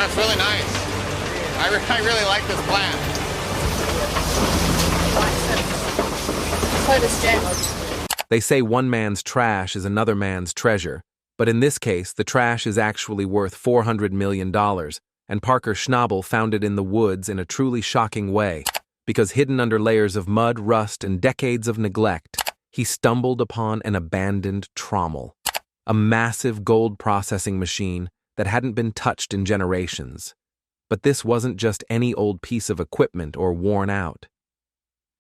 That's really nice. I really like this plan. So does Jen. They say one man's trash is another man's treasure, but in this case, the trash is actually worth $400 million, and Parker Schnabel found it in the woods in a truly shocking way, because hidden under layers of mud, rust, and decades of neglect, he stumbled upon an abandoned trommel, a massive gold processing machine that hadn't been touched in generations. But this wasn't just any old piece of equipment or worn out.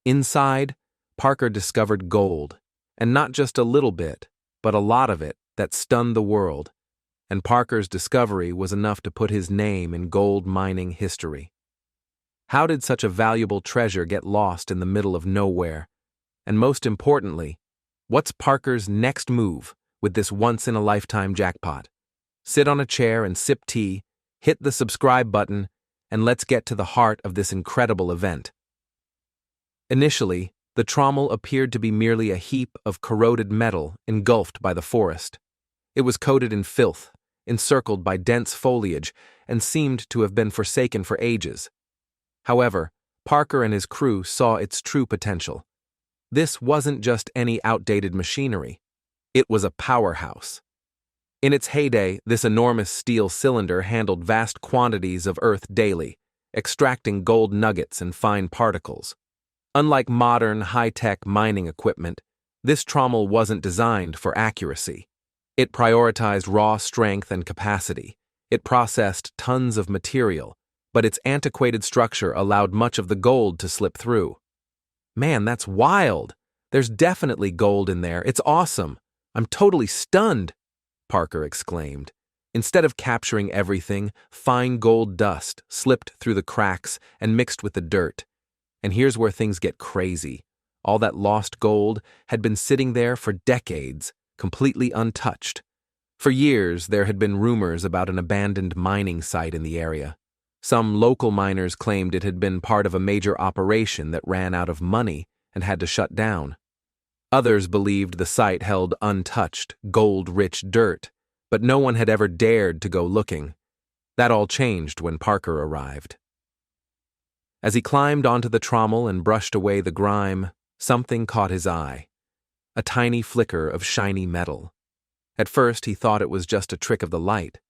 Inside, Parker discovered gold, and not just a little bit, but a lot of it that stunned the world, and Parker's discovery was enough to put his name in gold mining history. How did such a valuable treasure get lost in the middle of nowhere? And most importantly, what's Parker's next move with this once-in-a-lifetime jackpot? Sit on a chair and sip tea, hit the subscribe button, and let's get to the heart of this incredible event. Initially, the trommel appeared to be merely a heap of corroded metal engulfed by the forest. It was coated in filth, encircled by dense foliage, and seemed to have been forsaken for ages. However, Parker and his crew saw its true potential. This wasn't just any outdated machinery. It was a powerhouse. In its heyday, this enormous steel cylinder handled vast quantities of earth daily, extracting gold nuggets and fine particles. Unlike modern, high-tech mining equipment, this trommel wasn't designed for accuracy. It prioritized raw strength and capacity. It processed tons of material, but its antiquated structure allowed much of the gold to slip through. Man, that's wild! There's definitely gold in there. It's awesome. I'm totally stunned, Parker exclaimed. Instead of capturing everything, fine gold dust slipped through the cracks and mixed with the dirt. And here's where things get crazy. All that lost gold had been sitting there for decades, completely untouched. For years, there had been rumors about an abandoned mining site in the area. Some local miners claimed it had been part of a major operation that ran out of money and had to shut down. Others believed the site held untouched, gold-rich dirt, but no one had ever dared to go looking. That all changed when Parker arrived. As he climbed onto the trommel and brushed away the grime, something caught his eye. A tiny flicker of shiny metal. At first, he thought it was just a trick of the light,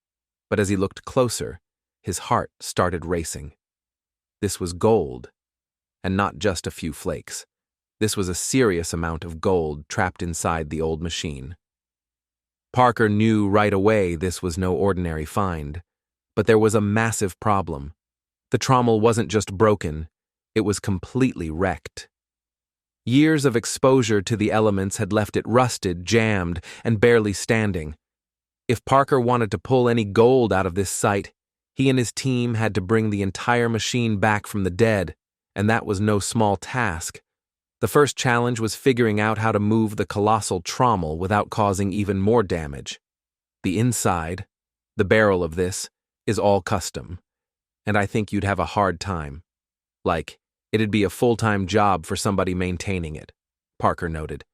but as he looked closer, his heart started racing. This was gold, and not just a few flakes. This was a serious amount of gold trapped inside the old machine. Parker knew right away this was no ordinary find, but there was a massive problem. The trommel wasn't just broken, it was completely wrecked. Years of exposure to the elements had left it rusted, jammed, and barely standing. If Parker wanted to pull any gold out of this site, he and his team had to bring the entire machine back from the dead, and that was no small task. The first challenge was figuring out how to move the colossal trommel without causing even more damage. The inside, the barrel of this, is all custom, and I think you'd have a hard time. Like, it'd be a full-time job for somebody maintaining it, Parker noted.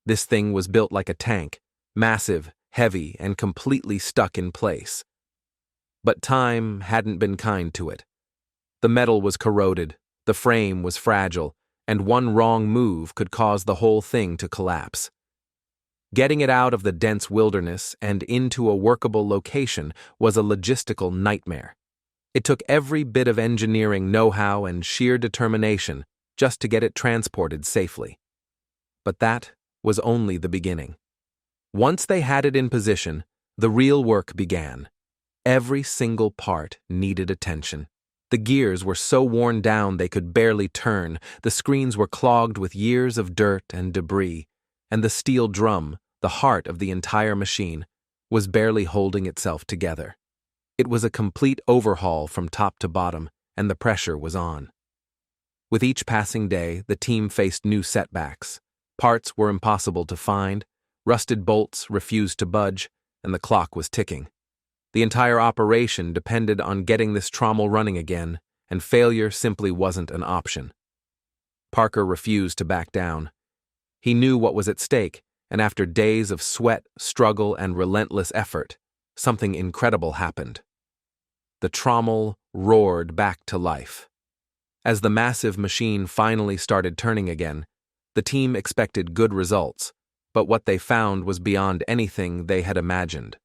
This thing was built like a tank, massive, heavy, and completely stuck in place. But time hadn't been kind to it. The metal was corroded, the frame was fragile, and one wrong move could cause the whole thing to collapse. Getting it out of the dense wilderness and into a workable location was a logistical nightmare. It took every bit of engineering know-how and sheer determination just to get it transported safely. But that was only the beginning. Once they had it in position, the real work began. Every single part needed attention. The gears were so worn down they could barely turn, the screens were clogged with years of dirt and debris, and the steel drum, the heart of the entire machine, was barely holding itself together. It was a complete overhaul from top to bottom, and the pressure was on. With each passing day, the team faced new setbacks. Parts were impossible to find, rusted bolts refused to budge, and the clock was ticking. The entire operation depended on getting this trommel running again, and failure simply wasn't an option. Parker refused to back down. He knew what was at stake, and after days of sweat, struggle, and relentless effort, something incredible happened. The trommel roared back to life. As the massive machine finally started turning again, the team expected good results, but what they found was beyond anything they had imagined.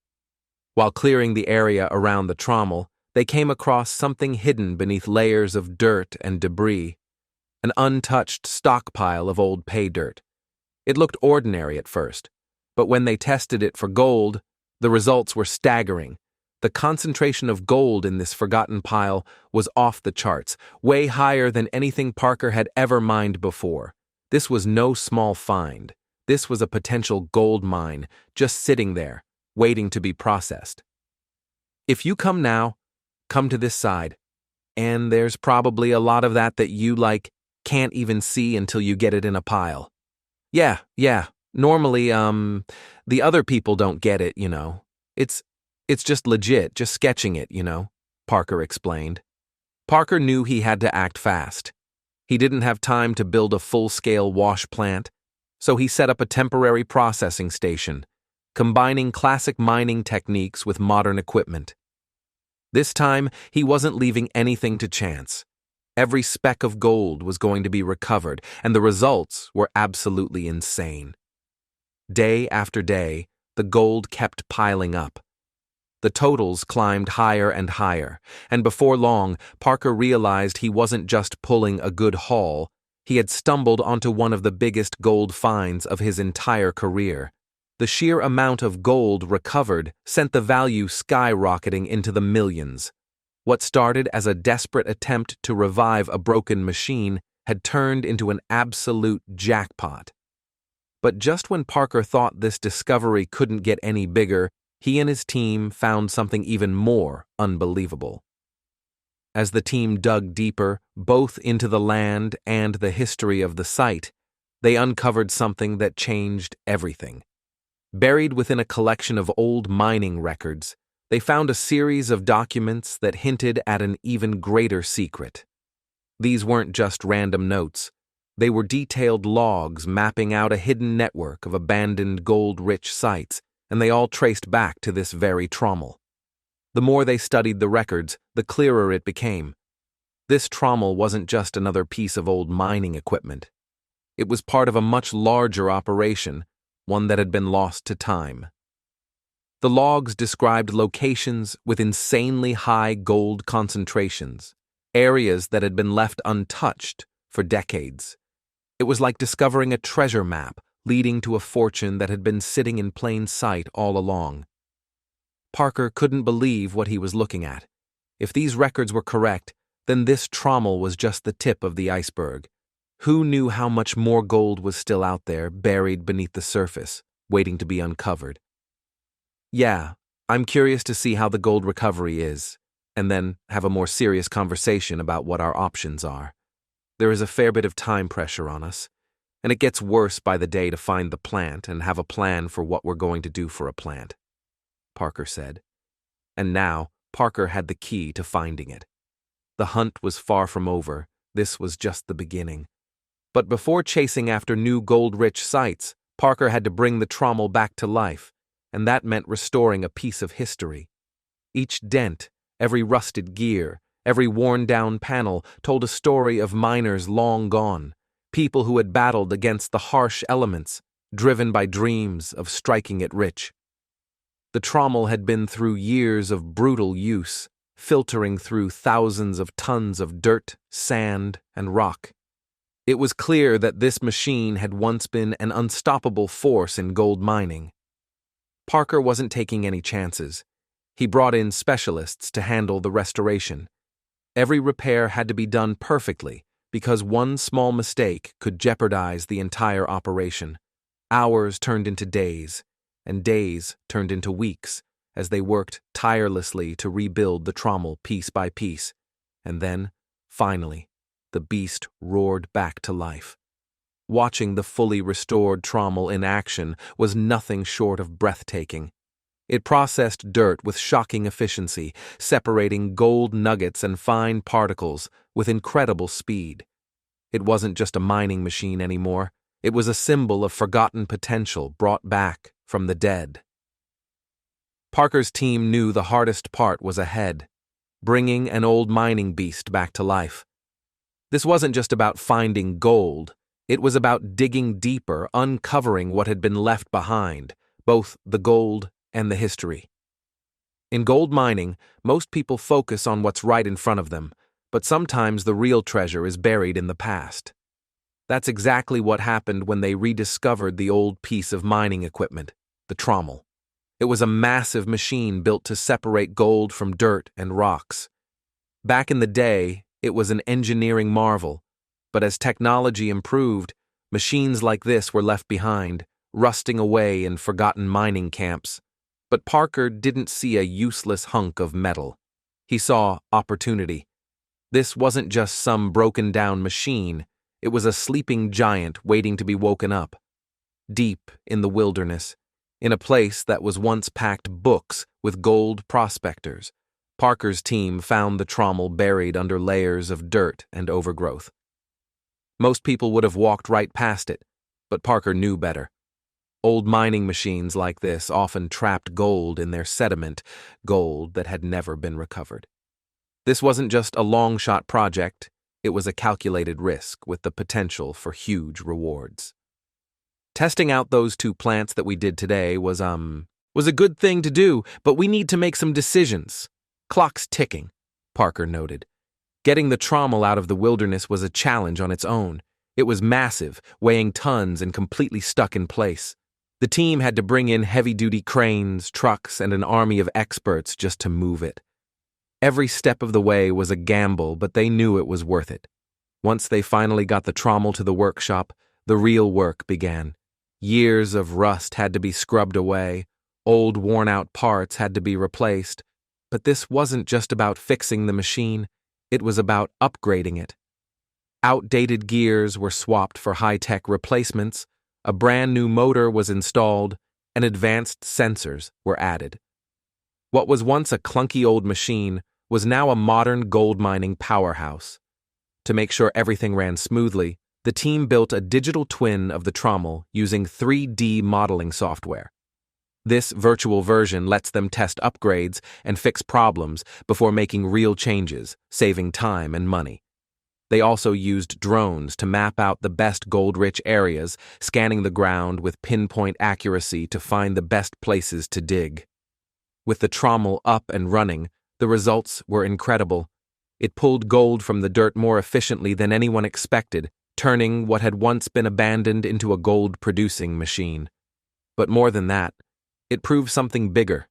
While clearing the area around the trommel, they came across something hidden beneath layers of dirt and debris, an untouched stockpile of old pay dirt. It looked ordinary at first, but when they tested it for gold, the results were staggering. The concentration of gold in this forgotten pile was off the charts, way higher than anything Parker had ever mined before. This was no small find. This was a potential gold mine, just sitting there, waiting to be processed. If you come now, come to this side, and there's probably a lot of that you can't even see until you get it in a pile. Yeah, normally, the other people don't get it, It's just legit, just sketching it, Parker explained. Parker knew he had to act fast. He didn't have time to build a full-scale wash plant, so he set up a temporary processing station, combining classic mining techniques with modern equipment. This time, he wasn't leaving anything to chance. Every speck of gold was going to be recovered, and the results were absolutely insane. Day after day, the gold kept piling up. The totals climbed higher and higher, and before long, Parker realized he wasn't just pulling a good haul, he had stumbled onto one of the biggest gold finds of his entire career. The sheer amount of gold recovered sent the value skyrocketing into the millions. What started as a desperate attempt to revive a broken machine had turned into an absolute jackpot. But just when Parker thought this discovery couldn't get any bigger, he and his team found something even more unbelievable. As the team dug deeper, both into the land and the history of the site, they uncovered something that changed everything. Buried within a collection of old mining records, they found a series of documents that hinted at an even greater secret. These weren't just random notes. They were detailed logs mapping out a hidden network of abandoned gold-rich sites, and they all traced back to this very trommel. The more they studied the records, the clearer it became. This trommel wasn't just another piece of old mining equipment. It was part of a much larger operation, one that had been lost to time. The logs described locations with insanely high gold concentrations, areas that had been left untouched for decades. It was like discovering a treasure map leading to a fortune that had been sitting in plain sight all along. Parker couldn't believe what he was looking at. If these records were correct, then this trommel was just the tip of the iceberg. Who knew how much more gold was still out there, buried beneath the surface, waiting to be uncovered? Yeah, I'm curious to see how the gold recovery is, and then have a more serious conversation about what our options are. There is a fair bit of time pressure on us, and it gets worse by the day to find the plant and have a plan for what we're going to do for a plant, Parker said. And now, Parker had the key to finding it. The hunt was far from over. This was just the beginning. But before chasing after new gold-rich sites, Parker had to bring the trommel back to life, and that meant restoring a piece of history. Each dent, every rusted gear, every worn-down panel told a story of miners long gone, people who had battled against the harsh elements, driven by dreams of striking it rich. The trommel had been through years of brutal use, filtering through thousands of tons of dirt, sand, and rock. It was clear that this machine had once been an unstoppable force in gold mining. Parker wasn't taking any chances. He brought in specialists to handle the restoration. Every repair had to be done perfectly, because one small mistake could jeopardize the entire operation. Hours turned into days, and days turned into weeks, as they worked tirelessly to rebuild the trommel piece by piece. And then, finally, the beast roared back to life. Watching the fully restored trommel in action was nothing short of breathtaking. It processed dirt with shocking efficiency, separating gold nuggets and fine particles with incredible speed. It wasn't just a mining machine anymore. It was a symbol of forgotten potential brought back from the dead. Parker's team knew the hardest part was ahead. bringing an old mining beast back to life. This wasn't just about finding gold. It was about digging deeper, uncovering what had been left behind, both the gold and the history. In gold mining, most people focus on what's right in front of them, but sometimes the real treasure is buried in the past. That's exactly what happened when they rediscovered the old piece of mining equipment, the trommel. It was a massive machine built to separate gold from dirt and rocks. Back in the day, it was an engineering marvel, but as technology improved, machines like this were left behind, rusting away in forgotten mining camps. But Parker didn't see a useless hunk of metal. He saw opportunity. This wasn't just some broken-down machine. It was a sleeping giant waiting to be woken up. Deep in the wilderness, in a place that was once packed books with gold prospectors, Parker's team found the trommel buried under layers of dirt and overgrowth. Most people would have walked right past it, but Parker knew better. Old mining machines like this often trapped gold in their sediment, gold that had never been recovered. This wasn't just a long-shot project, it was a calculated risk with the potential for huge rewards. Testing out those two plants that we did today was a good thing to do, but we need to make some decisions. Clock's ticking, Parker noted. Getting the trommel out of the wilderness was a challenge on its own. It was massive, weighing tons and completely stuck in place. The team had to bring in heavy-duty cranes, trucks, and an army of experts just to move it. Every step of the way was a gamble, but they knew it was worth it. Once they finally got the trommel to the workshop, the real work began. Years of rust had to be scrubbed away, old worn-out parts had to be replaced, but this wasn't just about fixing the machine, it was about upgrading it. Outdated gears were swapped for high-tech replacements, a brand-new motor was installed, and advanced sensors were added. What was once a clunky old machine was now a modern gold mining powerhouse. To make sure everything ran smoothly, the team built a digital twin of the trommel using 3D modeling software. This virtual version lets them test upgrades and fix problems before making real changes, saving time and money. They also used drones to map out the best gold-rich areas, scanning the ground with pinpoint accuracy to find the best places to dig. With the trommel up and running, the results were incredible. It pulled gold from the dirt more efficiently than anyone expected, turning what had once been abandoned into a gold-producing machine. But more than that, it proved something bigger.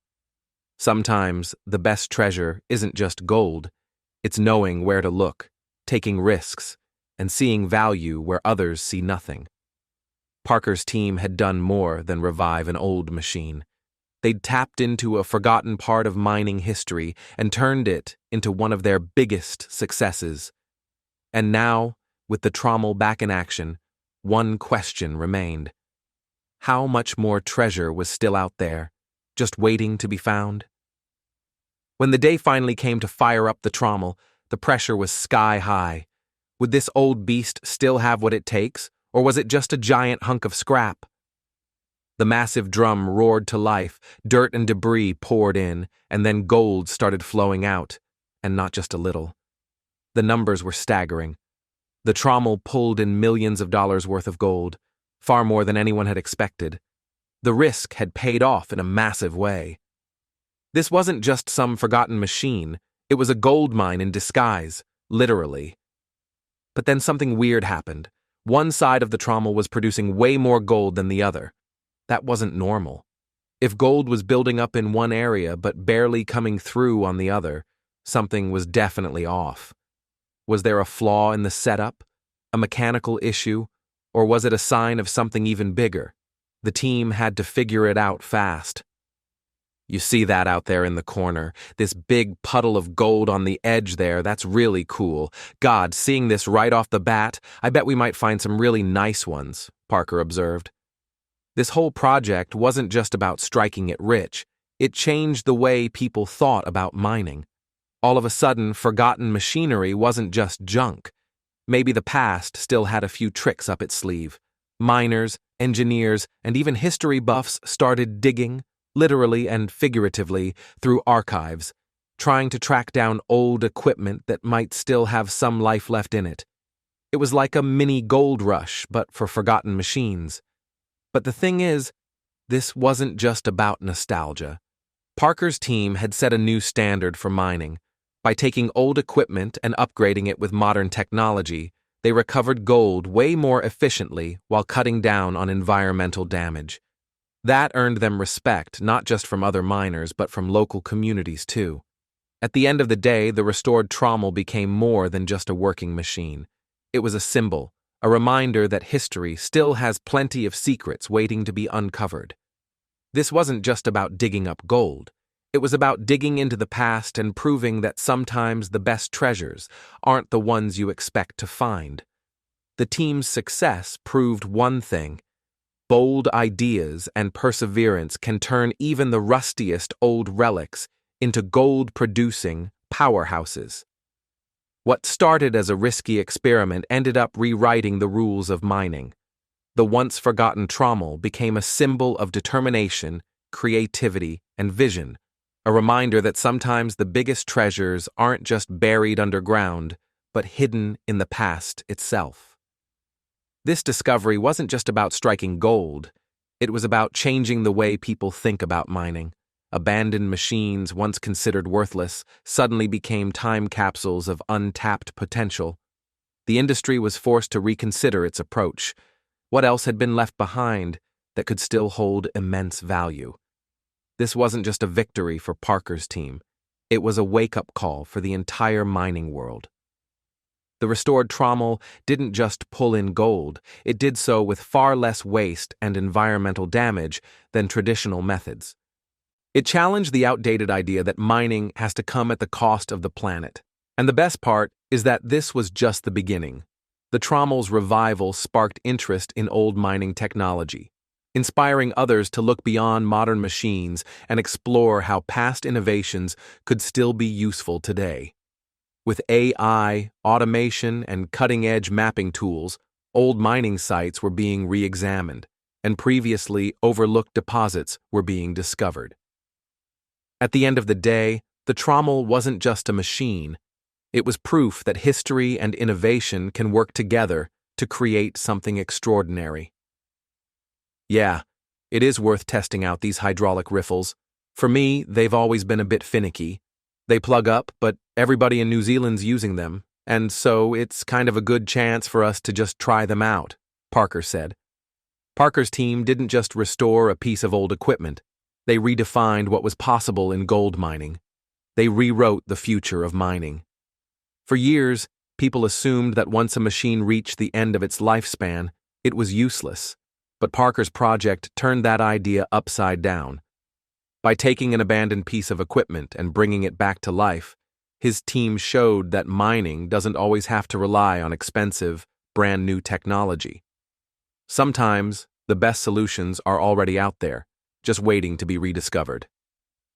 Sometimes the best treasure isn't just gold, it's knowing where to look, taking risks, and seeing value where others see nothing. Parker's team had done more than revive an old machine. They'd tapped into a forgotten part of mining history and turned it into one of their biggest successes. And now, with the trommel back in action, one question remained. How much more treasure was still out there, just waiting to be found? When the day finally came to fire up the trommel, the pressure was sky high. Would this old beast still have what it takes, or was it just a giant hunk of scrap? The massive drum roared to life, dirt and debris poured in, and then gold started flowing out, and not just a little. The numbers were staggering. The trommel pulled in millions of dollars worth of gold, far more than anyone had expected. The risk had paid off in a massive way. This wasn't just some forgotten machine, it was a gold mine in disguise, literally. But then something weird happened. One side of the trommel was producing way more gold than the other. That wasn't normal. If gold was building up in one area but barely coming through on the other, something was definitely off. Was there a flaw in the setup, a mechanical issue, or was it a sign of something even bigger? The team had to figure it out fast. You see that out there in the corner, this big puddle of gold on the edge there, that's really cool. God, seeing this right off the bat, I bet we might find some really nice ones, Parker observed. This whole project wasn't just about striking it rich, it changed the way people thought about mining. All of a sudden, forgotten machinery wasn't just junk. Maybe the past still had a few tricks up its sleeve. Miners, engineers, and even history buffs started digging, literally and figuratively, through archives. trying to track down old equipment that might still have some life left in it. It was like a mini gold rush, but for forgotten machines. But the thing is, this wasn't just about nostalgia. Parker's team had set a new standard for mining. By taking old equipment and upgrading it with modern technology, they recovered gold way more efficiently while cutting down on environmental damage. That earned them respect not just from other miners but from local communities too. At the end of the day, the restored Trommel became more than just a working machine. It was a symbol, a reminder that history still has plenty of secrets waiting to be uncovered. This wasn't just about digging up gold. It was about digging into the past and proving that sometimes the best treasures aren't the ones you expect to find. The team's success proved one thing: bold ideas and perseverance can turn even the rustiest old relics into gold-producing powerhouses. What started as a risky experiment ended up rewriting the rules of mining. The once-forgotten Trommel became a symbol of determination, creativity, and vision, a reminder that sometimes the biggest treasures aren't just buried underground, but hidden in the past itself. This discovery wasn't just about striking gold, it was about changing the way people think about mining. Abandoned machines, once considered worthless, suddenly became time capsules of untapped potential. The industry was forced to reconsider its approach. What else had been left behind that could still hold immense value? This wasn't just a victory for Parker's team. It was a wake-up call for the entire mining world. The restored Trommel didn't just pull in gold, it did so with far less waste and environmental damage than traditional methods. It challenged the outdated idea that mining has to come at the cost of the planet. And the best part is that this was just the beginning. The Trommel's revival sparked interest in old mining technology, inspiring others to look beyond modern machines and explore how past innovations could still be useful today. With AI, automation, and cutting-edge mapping tools, old mining sites were being re-examined, and previously overlooked deposits were being discovered. At the end of the day, the Trommel wasn't just a machine. It was proof that history and innovation can work together to create something extraordinary. Yeah, it is worth testing out these hydraulic riffles. For me, they've always been a bit finicky. They plug up, but everybody in New Zealand's using them, and so it's kind of a good chance for us to just try them out, Parker said. Parker's team didn't just restore a piece of old equipment. They redefined what was possible in gold mining. They rewrote the future of mining. For years, people assumed that once a machine reached the end of its lifespan, it was useless. But Parker's project turned that idea upside down. By taking an abandoned piece of equipment and bringing it back to life, his team showed that mining doesn't always have to rely on expensive, brand-new technology. Sometimes, the best solutions are already out there, just waiting to be rediscovered.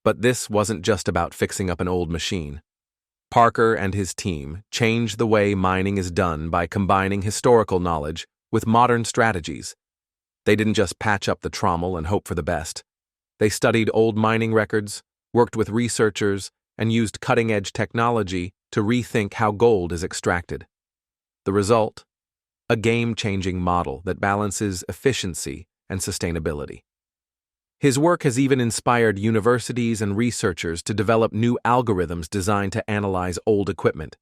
But this wasn't just about fixing up an old machine. Parker and his team changed the way mining is done by combining historical knowledge with modern strategies. They didn't just patch up the Trommel and hope for the best. They studied old mining records, worked with researchers, and used cutting-edge technology to rethink how gold is extracted. The result? A game-changing model that balances efficiency and sustainability. His work has even inspired universities and researchers to develop new algorithms designed to analyze old equipment.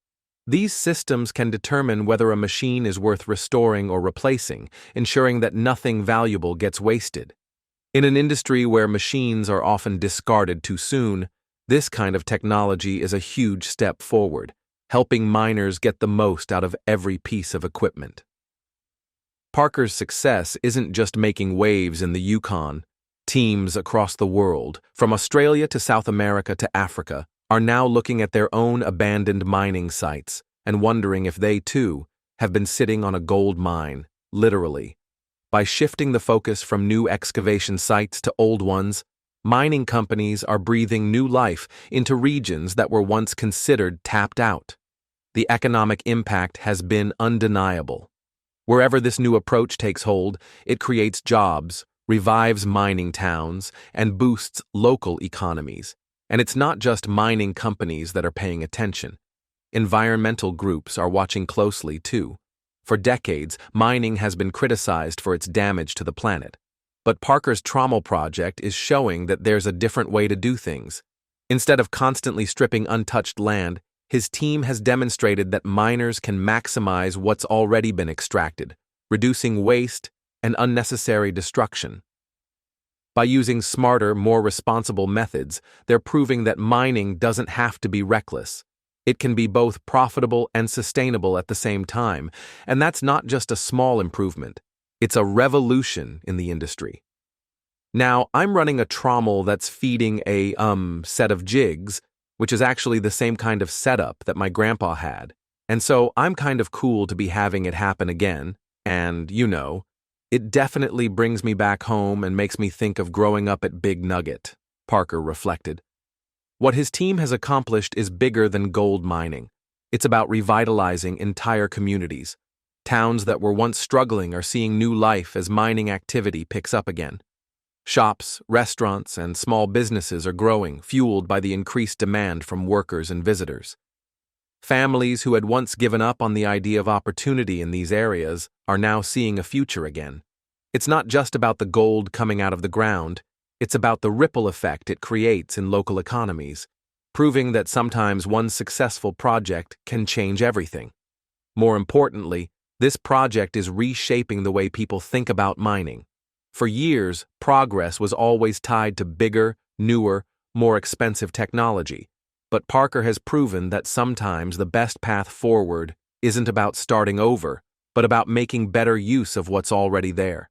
These systems can determine whether a machine is worth restoring or replacing, ensuring that nothing valuable gets wasted. In an industry where machines are often discarded too soon, this kind of technology is a huge step forward, helping miners get the most out of every piece of equipment. Parker's success isn't just making waves in the Yukon. Teams across the world, from Australia to South America to Africa, are now looking at their own abandoned mining sites and wondering if they, too, have been sitting on a gold mine, literally. By shifting the focus from new excavation sites to old ones, mining companies are breathing new life into regions that were once considered tapped out. The economic impact has been undeniable. Wherever this new approach takes hold, it creates jobs, revives mining towns, and boosts local economies. And it's not just mining companies that are paying attention. Environmental groups are watching closely, too. For decades, mining has been criticized for its damage to the planet. But Parker's Trommel project is showing that there's a different way to do things. Instead of constantly stripping untouched land, his team has demonstrated that miners can maximize what's already been extracted, reducing waste and unnecessary destruction. By using smarter, more responsible methods, they're proving that mining doesn't have to be reckless. It can be both profitable and sustainable at the same time, and that's not just a small improvement. It's a revolution in the industry. Now, I'm running a trommel that's feeding a, set of jigs, which is actually the same kind of setup that my grandpa had. And so I'm kind of cool to be having it happen again, and, it definitely brings me back home and makes me think of growing up at Big Nugget, Parker reflected. What his team has accomplished is bigger than gold mining. It's about revitalizing entire communities. Towns that were once struggling are seeing new life as mining activity picks up again. Shops, restaurants, and small businesses are growing, fueled by the increased demand from workers and visitors. Families who had once given up on the idea of opportunity in these areas are now seeing a future again. It's not just about the gold coming out of the ground, it's about the ripple effect it creates in local economies, proving that sometimes one successful project can change everything. More importantly, this project is reshaping the way people think about mining. For years, progress was always tied to bigger, newer, more expensive technology. But Parker has proven that sometimes the best path forward isn't about starting over, but about making better use of what's already there.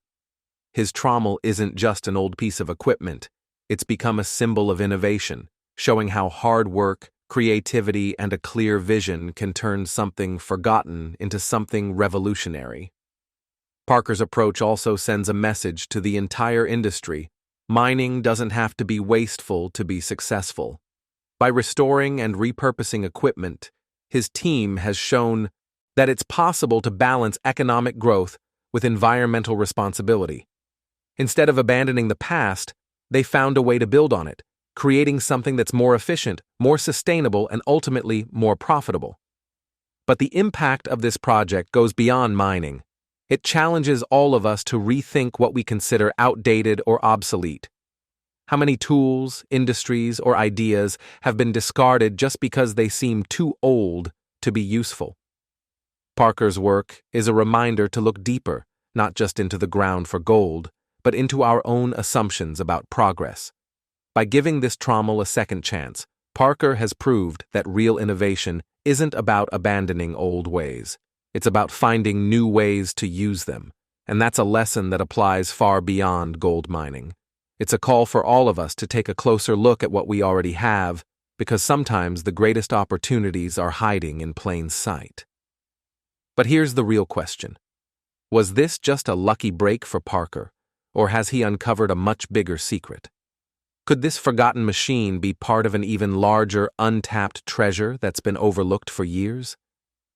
His trommel isn't just an old piece of equipment, it's become a symbol of innovation, showing how hard work, creativity, and a clear vision can turn something forgotten into something revolutionary. Parker's approach also sends a message to the entire industry. Mining doesn't have to be wasteful to be successful. By restoring and repurposing equipment, his team has shown that it's possible to balance economic growth with environmental responsibility. Instead of abandoning the past, they found a way to build on it, creating something that's more efficient, more sustainable, and ultimately more profitable. But the impact of this project goes beyond mining. It challenges all of us to rethink what we consider outdated or obsolete. How many tools, industries, or ideas have been discarded just because they seem too old to be useful? Parker's work is a reminder to look deeper, not just into the ground for gold, but into our own assumptions about progress. By giving this trommel a second chance, Parker has proved that real innovation isn't about abandoning old ways. It's about finding new ways to use them, and that's a lesson that applies far beyond gold mining. It's a call for all of us to take a closer look at what we already have, because sometimes the greatest opportunities are hiding in plain sight. But here's the real question. Was this just a lucky break for Parker, or has he uncovered a much bigger secret? Could this forgotten machine be part of an even larger, untapped treasure that's been overlooked for years?